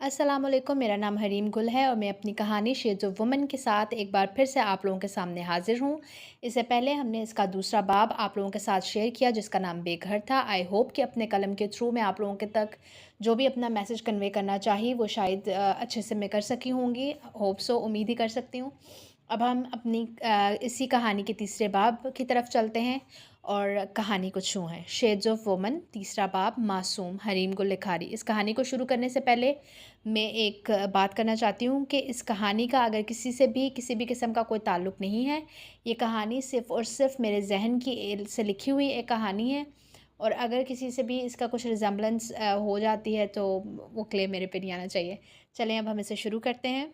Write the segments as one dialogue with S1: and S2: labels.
S1: अस्सलाम वालेकुम। मेरा नाम हरीम गुल है और मैं अपनी कहानी शेड्स ऑफ वुमन के साथ एक बार फिर से आप लोगों के सामने हाज़िर हूँ। इससे पहले हमने इसका दूसरा बाब आप लोगों के साथ शेयर किया जिसका नाम बेघर था। आई होप कि अपने कलम के थ्रू मैं आप लोगों के तक जो भी अपना मैसेज कन्वे करना चाहिए वो शायद अच्छे से मैं कर सकी होंगी। होप सो, उम्मीद ही कर सकती हूँ। अब हम अपनी इसी कहानी के तीसरे बाब की तरफ चलते हैं और कहानी कुछ यूँ है। शेड्स ऑफ वुमन तीसरा बाब, मासूम, हरीम गुल लिखारी। इस कहानी को शुरू करने से पहले मैं एक बात करना चाहती हूँ कि इस कहानी का अगर किसी भी किस्म का कोई ताल्लुक़ नहीं है। ये कहानी सिर्फ़ और सिर्फ़ मेरे ज़हन की से लिखी हुई एक कहानी है और अगर किसी से भी इसका कुछ रिज़ेम्बलेंस हो जाती है तो वो क्लेम मेरे पे नहीं आना चाहिए। चलें अब हम इसे शुरू करते हैं।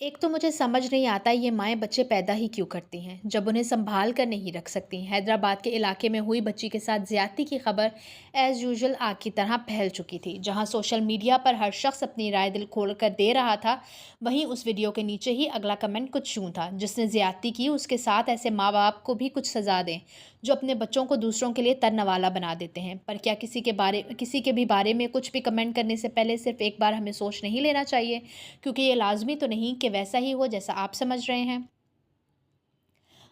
S1: एक तो मुझे समझ नहीं आता ये माएँ बच्चे पैदा ही क्यों करती हैं, जब उन्हें सँभाल कर नहीं रख सकती। हैदराबाद के इलाके में हुई बच्ची के साथ ज़्यादती की खबर एज़ यूजुअल आग की तरह फैल चुकी थी। जहाँ सोशल मीडिया पर हर शख्स अपनी राय दिल खोल कर दे रहा था, वहीं उस वीडियो के नीचे ही अगला कमेंट कुछ यूँ था, जिसने ज़्यादती की उसके साथ ऐसे माँ-बाप को भी कुछ सज़ा दें, जो अपने बच्चों को दूसरों के लिए तरनवाला बना देते हैं। पर क्या किसी के भी बारे में कुछ भी कमेंट करने से पहले सिर्फ़ एक बार हमें सोच नहीं लेना चाहिए? क्योंकि ये लाज़मी तो नहीं कि वैसा ही हो जैसा आप समझ रहे हैं।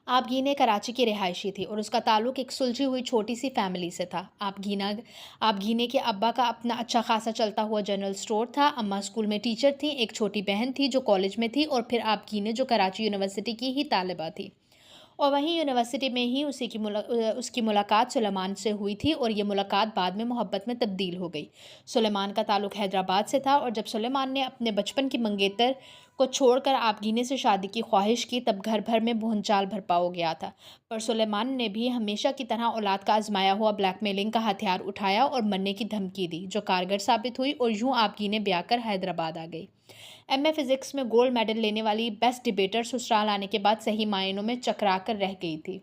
S1: आपगीने कराची की रिहायशी थी और उसका ताल्लुक एक सुलझी हुई छोटी-सी फ़ैमिली से था। आपगीने के अब्बा का अपना अच्छा खासा चलता हुआ जनरल स्टोर था, अम्मा स्कूल में टीचर थीं, एक छोटी बहन थी जो कॉलेज में थी और फिर आपगीने जो कराची यूनिवर्सिटी की ही तालिबा थी। और वहीं यूनिवर्सिटी में ही उसकी मुलाकात सुलेमान से हुई थी और ये मुलाकात बाद में मोहब्बत में तब्दील हो गई। सुलेमान का ताल्लुक हैदराबाद से था और जब सुलेमान ने अपने बचपन की मंगेतर को छोड़कर आपगीने से शादी की ख्वाहिश की तब घर भर में भूचाल बरपा हो गया था। पर सुलेमान ने भी हमेशा की तरह औलाद का आजमाया हुआ ब्लैकमेलिंग का हथियार उठाया और मरने की धमकी दी, जो कारगर साबित हुई और यूं आपगीने ब्याह कर हैदराबाद आ गई। एमए फिज़िक्स में गोल्ड मेडल लेने वाली बेस्ट डिबेटर ससुराल आने के बाद सही मायनों में चकरा कर रह गई थी,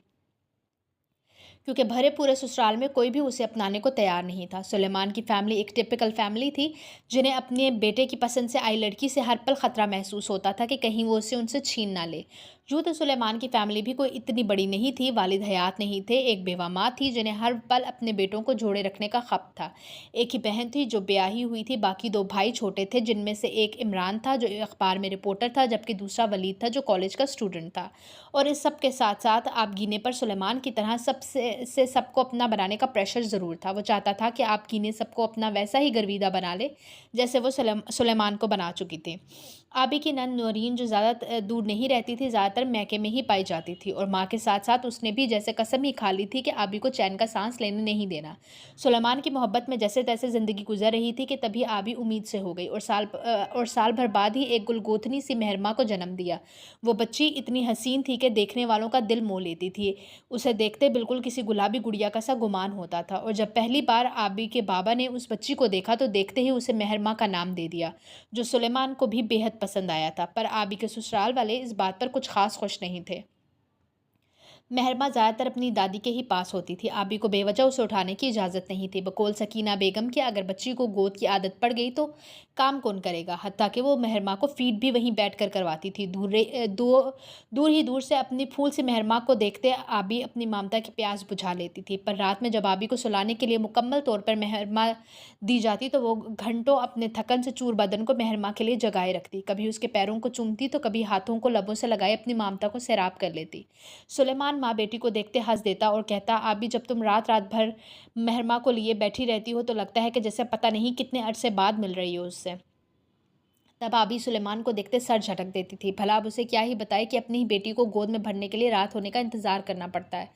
S1: क्योंकि भरे पूरे ससुराल में कोई भी उसे अपनाने को तैयार नहीं था। सुलेमान की फैमिली एक टिपिकल फैमिली थी, जिन्हें अपने बेटे की पसंद से आई लड़की से हर पल खतरा महसूस होता था कि कहीं वो उसे उनसे छीन ना ले। यूँ तो सुलेमान की फैमिली भी कोई इतनी बड़ी नहीं थी, वालिद हयात नहीं थे, एक बेवा माँ थी जिन्हें हर पल अपने बेटों को जोड़े रखने का खौफ था। एक ही बहन थी जो ब्याही हुई थी, बाकी दो भाई छोटे थे, जिनमें से एक इमरान था जो अखबार में रिपोर्टर था, जबकि दूसरा वलीद था जो कॉलेज का स्टूडेंट था। और इस सब के साथ-साथ आप गिने पर सुलेमान की तरह सबको अपना बनाने का प्रेशर ज़रूर था। वो चाहता था कि आप गिने सबको अपना वैसा ही गर्विदा बना ले, जैसे वो सुलेमान को बना चुकी थी। आबी की नंद नूरीन जो ज़्यादा दूर नहीं रहती थी, ज़्यादातर मैके में ही पाई जाती थी और माँ के साथ-साथ उसने भी जैसे कसम ही खा ली थी कि आबी को चैन का साँस लेने नहीं देना। सुलेमान की मोहब्बत में जैसे-तैसे ज़िंदगी गुज़र रही थी कि तभी आबी उम्मीद से हो गई और साल भर बाद ही एक गुलगोथनी सी मेहरमा को जन्म दिया। वो बच्ची इतनी हसीन थी कि देखने वालों का दिल मोह लेती थी। उसे देखते बिल्कुल किसी गुलाबी गुड़िया का सा गुमान होता था और जब पहली बार आबी के बाबा ने उस बच्ची को देखा तो देखते ही उसे मेहरमा का नाम दे दिया, जो सुलेमान को भी बेहद पसंद आया था। पर आबी के ससुराल वाले इस बात पर कुछ ख़ास खुश नहीं थे। मेहरमा ज़्यादातर अपनी दादी के ही पास होती थी। आबी को बेवजह उसे उठाने की इजाज़त नहीं थी। बकौल सकीना बेगम के अगर बच्ची को गोद की आदत पड़ गई तो काम कौन करेगा? हत्ता कि वो मेहरमा को फ़ीड भी वहीं बैठकर करवाती थी। दूर से अपनी फूल सी मेहरमा को देखते आबी अपनी ममता की प्यास बुझा लेती थी। पर रात में जब आबी को सुलाने के लिए मुकम्मल तौर पर मेहरमा दी जाती तो वो घंटों अपने थकन से चूर बदन को मेहरमा के लिए जगाए रखती। कभी उसके पैरों को चूमती तो कभी हाथों को लबों से लगाए अपनी ममता को सैराब कर लेती। सुलेमान माँ बेटी को देखते हंस देता और कहता, "आबी, जब तुम रात रात भर मेहरमा को लिए बैठी रहती हो तो लगता है कि जैसे पता नहीं कितने अरसे बाद मिल रही हो उससे।" तब आबी सुलेमान को देखते सर झटक देती थी। भला अब उसे क्या ही बताए कि अपनी ही बेटी को गोद में भरने के लिए रात होने का इंतज़ार करना पड़ता है।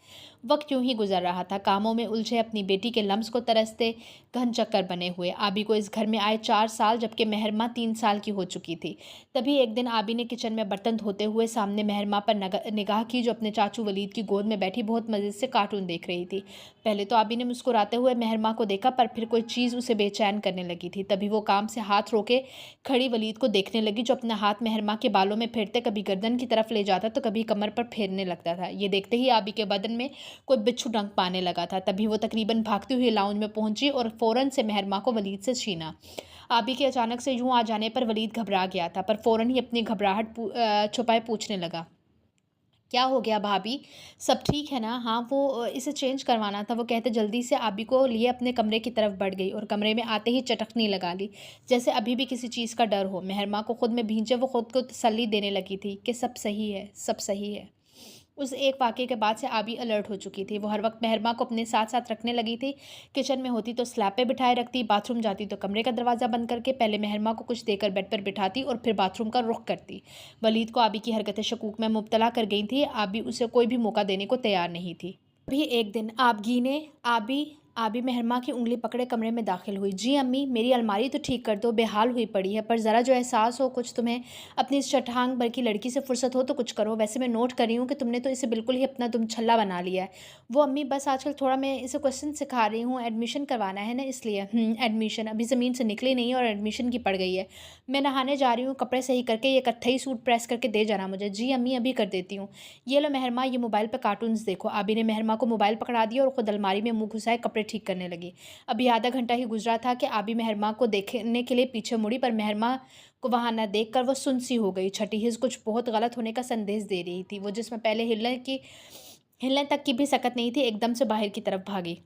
S1: वक्त यूं ही गुजर रहा था, कामों में उलझे, अपनी बेटी के लम्स को तरसते, घन चक्कर बने हुए। आबी को इस घर में आए 4 साल, जबकि मेहरमा 3 साल की हो चुकी थी। तभी एक दिन आबी ने किचन में बर्तन धोते हुए सामने मेहरमा पर निगाह की, जो अपने चाचू वलीद की गोद में बैठी बहुत मज़े से कार्टून देख रही थी। पहले तो आबी ने मुस्कुराते हुए मेहरमा को देखा, पर फिर कोई चीज़ उसे बेचैन करने लगी थी। तभी वो काम से हाथ रोके खड़ी वलीद को देखने लगी, जो अपना हाथ मेहरमा के बालों में फेरते कभी गर्दन की तरफ ले जाता तो कभी कमर पर फेरने लगता था। ये देखते ही आबी के बदन में कोई बिच्छू डंक पाने लगा था। तभी वो तकरीबन भागती हुई लाउंज में पहुंची और फ़ौरन से मेहरमा को वलीद से छीना। आबी के अचानक से यूं आ जाने पर वलीद घबरा गया था, पर फ़ौरन ही अपनी घबराहट छुपाए पूछने लगा, क्या हो गया भाभी? सब ठीक है ना? हाँ, वो इसे चेंज करवाना था। वो कहते जल्दी से आबी को लिए अपने कमरे की तरफ बढ़ गई और कमरे में आते ही चटकनी लगा ली, जैसे अभी भी किसी चीज़ का डर हो। मेहरमा को खुद में भींचे वो खुद को तसल्ली देने लगी थी कि सब सही है, सब सही है। उस एक वाक़ये के बाद से आबी अलर्ट हो चुकी थी। वो हर वक़्त मेहरमा को अपने साथ-साथ रखने लगी थी। किचन में होती तो स्लैब पे बिठाए रखती, बाथरूम जाती तो कमरे का दरवाज़ा बंद करके पहले मेहरमा को कुछ देकर बेड पर बिठाती और फिर बाथरूम का रुख करती। वलीद को आबी की हरकतें शकूक में मुब्तला कर गई थी। आबी उसे कोई भी मौका देने को तैयार नहीं थी। तभी एक दिन आबगी ने आबी आबी मेहरमा की उँगली पकड़े कमरे में दाखिल हुई। जी अम्मी, मेरी अलमारी तो ठीक कर दो, बेहाल हुई पड़ी है, पर ज़रा जो एहसास हो कुछ तुम्हें, अपनी इस चट्टान भर की लड़की से फुर्सत हो तो कुछ करो। वैसे मैं नोट कर रही हूँ कि तुमने तो इसे बिल्कुल ही अपना दुमछल्ला बना लिया है। वो अम्मी, बस आजकल थोड़ा मैं इसे क्वेश्चन सिखा रही हूँ, एडमिशन करवाना है ना इसलिए। एडमिशन अभी ज़मीन से निकली नहीं और एडमिशन की पड़ गई है। मैं नहाने जा रही हूँ, कपड़े सही करके ये कत्थई सूट प्रेस करके दे जाना मुझे। जी अम्मी, अभी कर देती हूँ। ये लो मेहरमा, ये मोबाइल पे कार्टून्स देखो। आबी ने मेहरमा को मोबाइल पकड़ा दिया और खुद अलमारी में मुँह घुसाए कपड़े ठीक करने लगी। अभी आधा घंटा ही गुजरा था कि आबी मेहरमा को देखने के लिए पीछे मुड़ी, पर मेहरमा को वहाँ न देखकर वो सुन्न सी हो गई। छठी हिज़ कुछ बहुत गलत होने का संदेश दे रही थी। वो जिसमें पहले हिलने तक की भी सकत नहीं थी, एकदम से बाहर की तरफ भागी।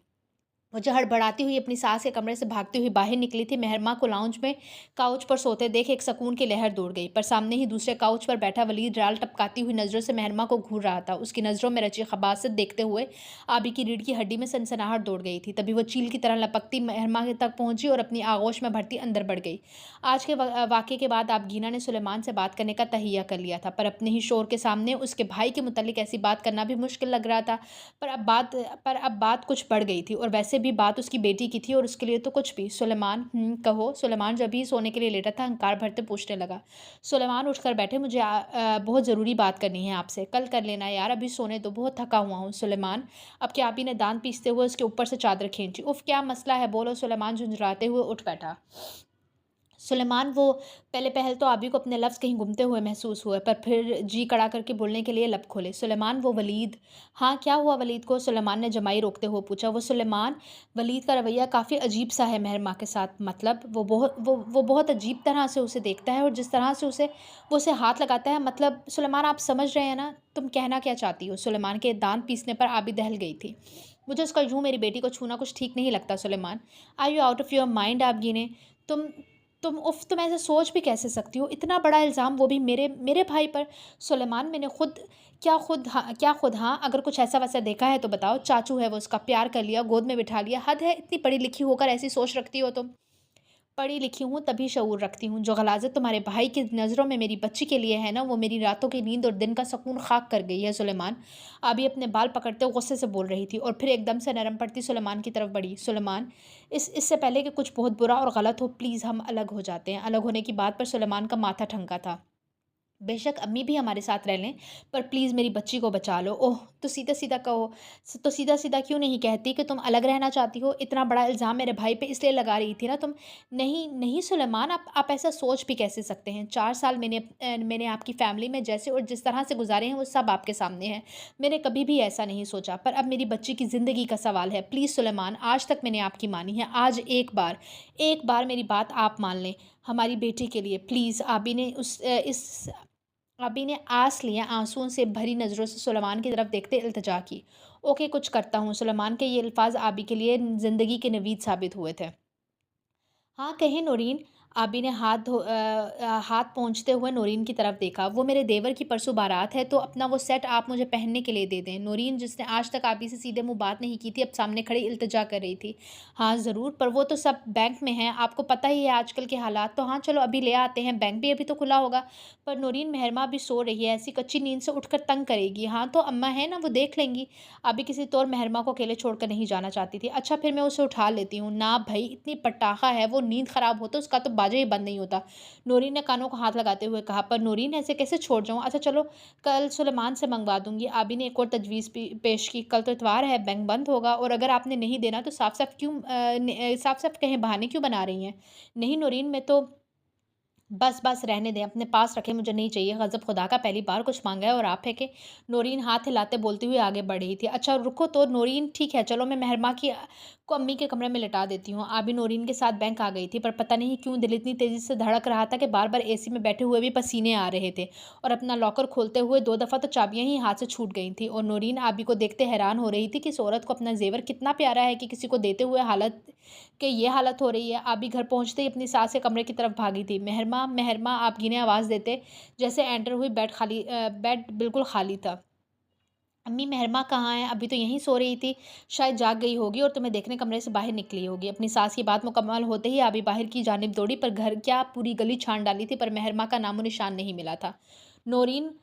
S1: वो जो हड़बड़ाती हुई अपनी सास के कमरे से भागती हुई बाहर निकली थी। मेहरमा को लाउंज में काउच पर सोते देख एक सकून की लहर दौड़ गई, पर सामने ही दूसरे काउच पर बैठा वलीद राल टपकाती हुई नज़रों से मेहरमा को घूर रहा था। उसकी नज़रों में रची खबासत देखते हुए आबी की रीढ़ की हड्डी में सनसनाहट दौड़ गई थी। तभी वो चील की तरह लपकती मेहरमा तक पहुंची और अपनी आगोश में भरती अंदर बढ़ गई। आज के वाक़ये के बाद आप गीना ने सुलेमान से बात करने का तहिया कर लिया था, पर अपने ही शोर के सामने उसके भाई के मुतल्लिक ऐसी बात करना भी मुश्किल लग रहा था। पर अब बात कुछ बढ़ गई थी और वैसे भी बात उसकी बेटी की थी और उसके लिए तो कुछ भी। सुलेमान, कहो। सुलेमान जब ही सोने के लिए लेटा था हंकार भरते पूछने लगा। सुलेमान उठकर बैठे, मुझे बहुत ज़रूरी बात करनी है आपसे। कल कर लेना यार, अभी सोने दो, बहुत थका हुआ हूँ। सुलेमान, अब क्या? आबी ने दांत पीसते हुए उसके ऊपर से चादर खींची। उफ, क्या मसला है, बोलो। सुलेमान झुंझुराते हुए उठ बैठा। सुलेमान, वो पहले पहल तो आबी को अपने लफ्ज़ कहीं गुमते हुए महसूस हुए, पर फिर जी कड़ा करके बोलने के लिए लब खोले। सुलेमान, वो वलीद। हाँ, क्या हुआ वलीद को? सुलेमान ने जमाई रोकते हुए पूछा। वो सुलेमान, वलीद का रवैया काफ़ी अजीब सा है मेहरमा के साथ। मतलब वो बहुत अजीब तरह से उसे देखता है और जिस तरह से वो उसे हाथ लगाता है। मतलब सुलेमान, आप समझ रहे हैं ना तुम कहना क्या चाहती हो? सुलेमान के दांत पीसने पर आबी दहल गई थी। मुझे उसका यूँ मेरी बेटी को छूना कुछ ठीक नहीं लगता Suleman. Are you out of your mind आबगी ने? तुम तुम ऐसे सोच भी कैसे सकती हो? इतना बड़ा इल्ज़ाम, वो भी मेरे मेरे भाई पर। सुलेमान, मैंने खुद हाँ, अगर कुछ ऐसा-वैसा देखा है तो बताओ। चाचू है वो, उसका प्यार कर लिया, गोद में बिठा लिया। हद है, इतनी पढ़ी लिखी होकर ऐसी सोच रखती हो तुम। पढ़ी लिखी हूँ तभी शऊर रखती हूँ। जो ग़लाज़त तुम्हारे भाई की नज़रों में मेरी बच्ची के लिए है ना, वो मेरी रातों की नींद और दिन का सुकून ख़ाक कर गई है सुलेमान। अभी अपने बाल पकड़ते गुस्से से बोल रही थी और फिर एकदम से नरम पड़ती सुलेमान की तरफ बढ़ी। सुलेमान, इससे पहले कि कुछ बहुत बुरा और गलत हो, प्लीज़ हम अलग हो जाते हैं। अलग होने की बात पर सुलेमान का माथा ठनका था। बेशक अम्मी भी हमारे साथ रह लें, पर प्लीज़ मेरी बच्ची को बचा लो। ओह! तो सीधा-सीधा कहो। तो सीधा-सीधा क्यों नहीं कहती कि तुम अलग रहना चाहती हो? इतना बड़ा इल्ज़ाम मेरे भाई पे इसलिए लगा रही थी ना तुम। नहीं, नहीं सुलेमान, आप ऐसा सोच भी कैसे सकते हैं? 4 साल मैंने आपकी फ़ैमिली में जैसे और जिस तरह से गुज़ारे हैं वो सब आपके सामने है। मैंने कभी भी ऐसा नहीं सोचा, पर अब मेरी बच्ची की ज़िंदगी का सवाल है। प्लीज़ सुलेमान, आज तक मैंने आपकी मानी है। आज एक बार मेरी बात आप मान लें, हमारी बेटी के लिए प्लीज़। आबी ने आँस लिए आँसुओं से भरी नज़रों से सुलेमान की तरफ देखते इल्तिजा की। ओके, कुछ करता हूँ। सुलेमान के ये अल्फ़ाज़ आबी के लिए ज़िंदगी के नवीद साबित हुए थे। हाँ, कहें नूरीन। आबी ने हाथ पोंछते हुए नूरीन की तरफ देखा। वो मेरे देवर की परसों बारात है, तो अपना वो सेट आप मुझे पहनने के लिए दे दें। नूरीन, जिसने आज तक आबी से सीधे मुँह बात नहीं की थी, अब सामने खड़ी इल्तिजा कर रही थी। हाँ ज़रूर, पर वो तो सब बैंक में हैं, आपको पता ही है आजकल के हालात। तो हाँ, चलो अभी ले आते हैं, बैंक भी अभी तो खुला होगा। पर नूरीन, मेहरमा अभी सो रही है, ऐसी कच्ची नींद से उठकर तंग करेगी। हाँ, तो अम्मा है ना, वो देख लेंगी। अभी किसी तौर मेहरमा को अकेले छोड़कर नहीं जाना चाहती थी। अच्छा, फिर मैं उसे उठा लेती हूँ। ना भई, इतनी पटाखा है वो, नींद ख़राब हो तो उसका तो बाजा ही बंद नहीं होता। नूरीन ने कानों को हाथ लगाते हुए कहा। पर नूरीन, ऐसे कैसे छोड़ जाऊँ? अच्छा चलो, कल सुलेमान से मंगवा दूँगी। आबी ने एक और तजवीज़ पेश की। कल तो इतवार है, बैंक बंद होगा, और अगर आपने नहीं देना तो साफ-साफ कहें, बहाने क्यों बना रही हैं? नहीं नूरीन, बस, बस रहने दें, अपने पास रखें, मुझे नहीं चाहिए, ग़ज़ब खुदा का पहली बार कुछ माँगा है और आप फेंके। नूरीन हाथ हिलाते बोलती हुई आगे बढ़ रही थी। अच्छा रुको तो नूरीन ठीक है, चलो मैं मेहरमा को अम्मी के कमरे में लिटा देती हूँ। आबी नूरीन के साथ बैंक आ गई थी, पर पता नहीं क्यों दिल इतनी तेज़ी से धड़क रहा था कि बार-बार एसी में बैठे हुए भी पसीने आ रहे थे और अपना लॉकर खोलते हुए 2 दफ़ा तो चाबियाँ ही हाथ से छूट गई थीं और नूरीन आबी को देखते हैरान हो रही थी कि इस औरत को अपना ज़ेवर कितना प्यारा है कि किसी को देते हुए ये हालत हो रही है। आबी घर पहुँचते ही अपनी सास के कमरे की तरफ भागी थी। "मेहरमा, मेहरमा" आप गिने आवाज़ देते जैसे एंटर हुई बेड बिल्कुल खाली था। "अम्मी मेहरमा कहाँ है? अभी तो यहीं सो रही थी। शायद जाग गई होगी और तुम्हें देखने कमरे से बाहर निकली होगी।" अपनी सास की बात मुकम्मल होते ही आबी बाहर की जानिब दौड़ी पर घर क्या पूरी गली छान डाली थी पर मेहरमा का नामो-निशान नहीं मिला था। नूरीन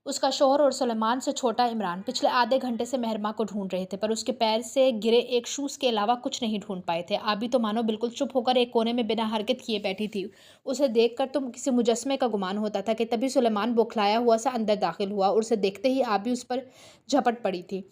S1: उसका शौहर और सुलेमान से छोटा इमरान पिछले आधे घंटे से मेहरमा को ढूंढ रहे थे पर उसके पैर से गिरे एक शूज़ के अलावा कुछ नहीं ढूंढ पाए थे। आबी तो मानो बिल्कुल चुप होकर एक कोने में बिना हरकत किए बैठी थी। उसे देखकर तो किसी मुजस्मे का गुमान होता था कि तभी सुलेमान बौखलाया हुआ सा अंदर दाखिल हुआ और उसे देखते ही आबी उस पर झपट पड़ी थी।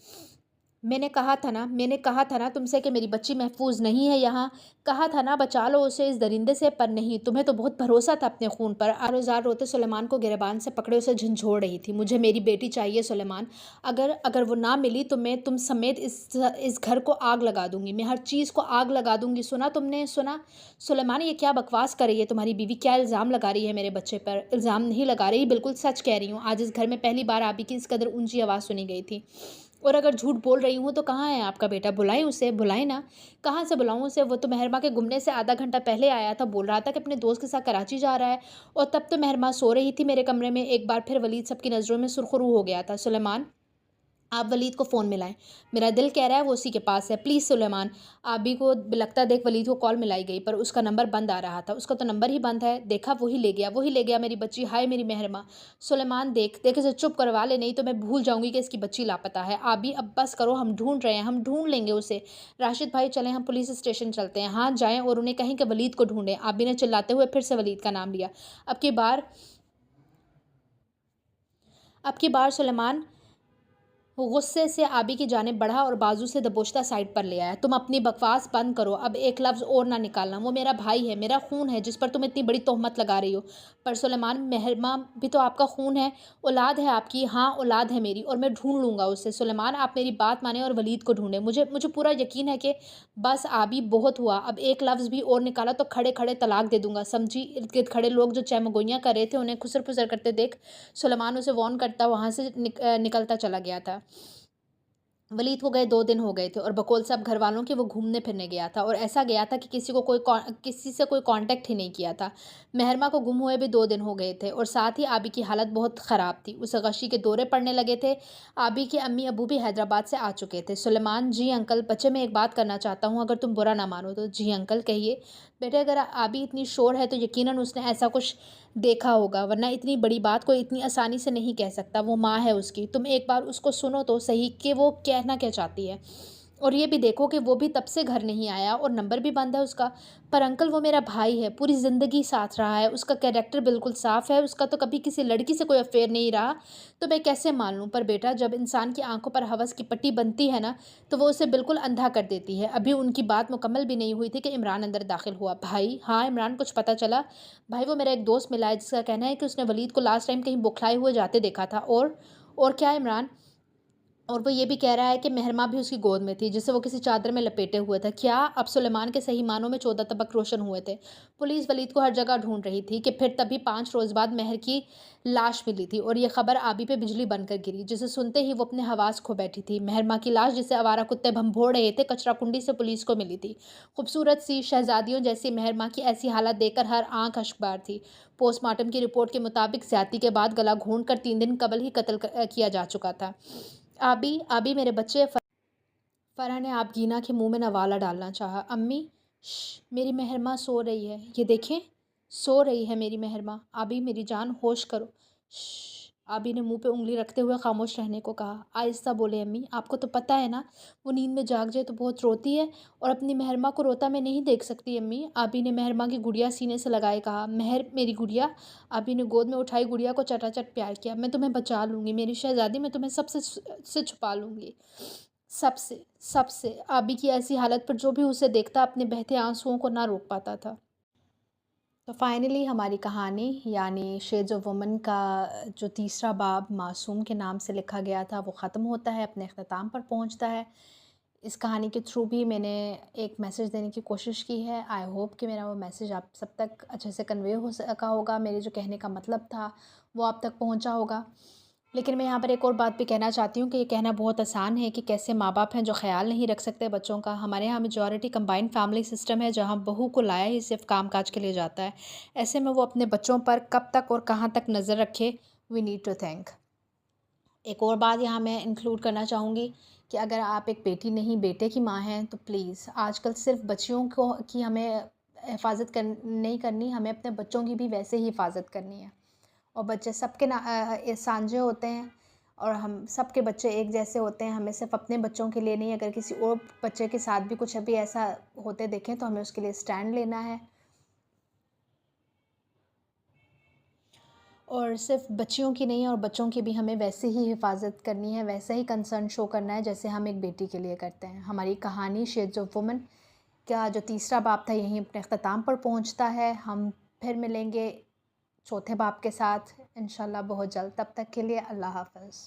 S1: मैंने कहा था ना तुमसे कि मेरी बच्ची महफूज नहीं है यहाँ। कहा था ना बचा लो उसे इस दरिंदे से, पर नहीं, तुम्हें तो बहुत भरोसा था अपने खून पर। आरोज़ार रोते सुलेमान को गिरबान से पकड़े उसे झंझोड़ रही थी। मुझे मेरी बेटी चाहिए सुलेमान। अगर अगर वो ना मिली तो मैं तुम समेत इस घर को आग लगा दूंगी। मैं हर चीज़ को आग लगा दूंगी। सुना तुमने? सुना? सुलेमान ये क्या बकवास कर रही है तुम्हारी बीवी? क्या इल्ज़ाम लगा रही है मेरे बच्चे पर? इल्ज़ाम नहीं लगा रही, बिल्कुल सच कह रही हूँ। आज इस घर में पहली बार आबी की इस कदर ऊंची आवाज़ सुनी गई थी। और अगर झूठ बोल रही हूँ तो कहाँ है आपका बेटा? बुलाएँ उसे, बुलाएँ ना। कहाँ से बुलाऊँ उसे? वो तो मेहरमा के गुमने से आधा घंटा पहले आया था, बोल रहा था कि अपने दोस्त के साथ कराची जा रहा है और तब तो मेहरमा सो रही थी मेरे कमरे में। एक बार फिर वलीद सबकी नज़रों में सुरखरू हो गया था। सुलेमान, आप वलीद को फ़ोन मिलाएँ। मेरा दिल कह रहा है वो उसी के पास है। प्लीज़ सुलेमान। आबी को बिलखता देख वलीद को कॉल मिलाई गई पर उसका नंबर बंद आ रहा था। उसका तो नंबर ही बंद है। देखा, वही ले गया मेरी बच्ची। हाय मेरी मेहरमा। सुलेमान देख, देख इसे चुप करवा ले, नहीं तो मैं भूल जाऊँगी कि इसकी बच्ची लापता है। आबी अब बस करो, हम ढूँढ रहे हैं, हम ढूँढ लेंगे उसे। राशिद भाई चलें हम पुलिस स्टेशन चलते हैं। हाँ, जाएँ और उन्हें कहें कि वलीद को ढूँढें। आबी ने चिल्लाते हुए फिर से वलीद का नाम लिया। अब की बार अब की बार सुलेमान वो गुस्से से आबी की जानिब बढ़ा और बाजू से दबोचता साइड पर ले आया। तुम अपनी बकवास बंद करो, अब एक लफ्ज़ और ना निकालना। वो मेरा भाई है, मेरा खून है, जिस पर तुम इतनी बड़ी तोहमत लगा रही हो। पर सुलेमान, मेहरमा भी तो आपका खून है, औलाद है आपकी। हाँ, औलाद है मेरी और मैं ढूंढ लूँगा उसे। सुलेमान, आप मेरी बात माने और वलीद को ढूंढें। मुझे मुझे पूरा यकीन है कि बस आबी, बहुत हुआ। अब एक लफ्ज़ भी और निकाला तो खड़े खड़े तलाक दे दूंगा, समझी? इर्द गिर्द खड़े लोग जो चैमगोइयाँ कर रहे थे उन्हें खुसर फुसर करते देख सुलेमान उसे वार्न करता वहाँ से निकलता चला गया था। वलीद को गए 2 दिन हो गए थे और बकौल सब घरवालों के वो घूमने फिरने गया था और ऐसा गया था कि किसी से कोई कांटेक्ट ही नहीं किया था। मेहरमा को गुम हुए भी 2 दिन हो गए थे और साथ ही आबी की हालत बहुत ख़राब थी। उसे गशी के दौरे पड़ने लगे थे। आबी के अम्मी अबू भी हैदराबाद से आ चुके थे। सुलेमान, जी अंकल, बच्चे मैं एक बात करना चाहता हूँ, अगर तुम बुरा ना मानो तो। जी अंकल, कहिए। बेटे, अगर आबी इतनी शोर है तो यकीनन उसने ऐसा कुछ देखा होगा, वरना इतनी बड़ी बात कोई इतनी आसानी से नहीं कह सकता। वो माँ है उसकी। तुम एक बार उसको सुनो तो सही कि वो कहना क्या चाहती है। और ये भी देखो कि वो भी तब से घर नहीं आया और नंबर भी बंद है उसका। पर अंकल, वो मेरा भाई है, पूरी ज़िंदगी साथ रहा है, उसका कैरेक्टर बिल्कुल साफ़ है, उसका तो कभी किसी लड़की से कोई अफ़ेयर नहीं रहा, तो मैं कैसे मान लूँ? पर बेटा, जब इंसान की आँखों पर हवस की पट्टी बनती है ना, तो वो उसे बिल्कुल अंधा कर देती है। अभी उनकी बात मुकम्मल भी नहीं हुई थी कि इमरान अंदर दाखिल हुआ। भाई? हाँ इमरान, कुछ पता चला? भाई, वो मेरा एक दोस्त मिला है जिसका कहना है कि उसने वलीद को लास्ट टाइम कहीं बौखलाए हुए जाते देखा था। और क्या इमरान? और वो ये भी कह रहा है कि मेहरमा भी उसकी गोद में थी, जिसे वो किसी चादर में लपेटे हुए था। क्या? अब सुलेमान के सही मानों में 14 तबक रोशन हुए थे। पुलिस वलीद को हर जगह ढूंढ रही थी कि फिर तभी 5 रोज़ बाद मेहर की लाश मिली थी और ये खबर आबी पे बिजली बनकर गिरी, जिसे सुनते ही वो अपने हवास खो बैठी थी। मेहरमा की लाश, जिसे आवारा कुत्ते भंभोड़ रहे थे, कचरा कुंडी से पुलिस को मिली थी। खूबसूरत सी शहजादियों जैसी मेहरमा की ऐसी हालत देखकर हर आंख अश्कबार थी। पोस्टमार्टम की रिपोर्ट के मुताबिक ज्यादती के बाद गला घोंट कर 3 दिन कबल ही किया जा चुका था। आबी, आबी मेरे बच्चे। फरहा ने आप गीना के मुंह में नवाला डालना चाहा। अम्मी, मेरी मेहरमा सो रही है, ये देखें, सो रही है मेरी मेहरमा। आबी मेरी जान, होश करो। आबी ने मुंह पे उंगली रखते हुए खामोश रहने को कहा। आहिस्ता बोले अम्मी, आपको तो पता है ना, वो नींद में जाग जाए तो बहुत रोती है और अपनी मेहरमा को रोता मैं नहीं देख सकती अम्मी। आबी ने मेहरमा की गुड़िया सीने से लगाए कहा। मेहर, मेरी गुड़िया। आबी ने गोद में उठाई गुड़िया को चटाचट प्यार किया। मैं तुम्हें बचा लूँगी मेरी शहज़ादी, मैं तुम्हें सबसे से छुपा लूँगी। सबसे, सबसे। आबी की ऐसी हालत पर जो भी उसे देखता अपने बहते आँसुओं को ना रोक पाता था। तो फाइनली हमारी कहानी यानी शेड्स ऑफ वुमन का जो तीसरा बाब मासूम के नाम से लिखा गया था वो ख़त्म होता है, अपने अख्ताम पर पहुंचता है। इस कहानी के थ्रू भी मैंने एक मैसेज देने की कोशिश की है। आई होप कि मेरा वो मैसेज आप सब तक अच्छे से कन्वे हो सका होगा, मेरे जो कहने का मतलब था वो आप तक पहुंचा होगा। लेकिन मैं यहाँ पर एक और बात भी कहना चाहती हूँ कि ये कहना बहुत आसान है कि कैसे माँ-बाप हैं जो ख़्याल नहीं रख सकते बच्चों का। हमारे यहाँ मेजॉरिटी कंबाइंड फैमिली सिस्टम है जहाँ बहू को लाया ही सिर्फ़ काम-काज के लिए जाता है। ऐसे में वो अपने बच्चों पर कब तक और कहाँ तक नज़र रखे, वी नीड टू थिंक। एक और बात यहाँ मैं इंक्लूड करना चाहूँगी कि अगर आप एक बेटी नहीं बेटे की माँ हैं तो प्लीज़ आजकल सिर्फ़ बच्चियों को की हमें हिफ़ाज़त नहीं करनी, हमें अपने बच्चों की भी वैसे ही हिफ़ाज़त करनी है। और बच्चे सबके सांझे होते हैं और हम सबके बच्चे एक जैसे होते हैं। हमें सिर्फ़ अपने बच्चों के लिए नहीं, अगर किसी और बच्चे के साथ भी कुछ अभी ऐसा होते देखें तो हमें उसके लिए स्टैंड लेना है। और सिर्फ़ बच्चियों की नहीं और बच्चों की भी हमें वैसे ही हिफ़ाज़त करनी है, वैसा ही कंसर्न शो करना है जैसे हम एक बेटी के लिए करते हैं। हमारी कहानी शेड्स ऑफ वुमन का जो तीसरा बाब था यहीं अपने अख्ताम पर पहुँचता है। हम फिर मिलेंगे चौथे बाब के साथ इंशाल्लाह बहुत जल्द। तब तक के लिए अल्लाह हाफ़िज़।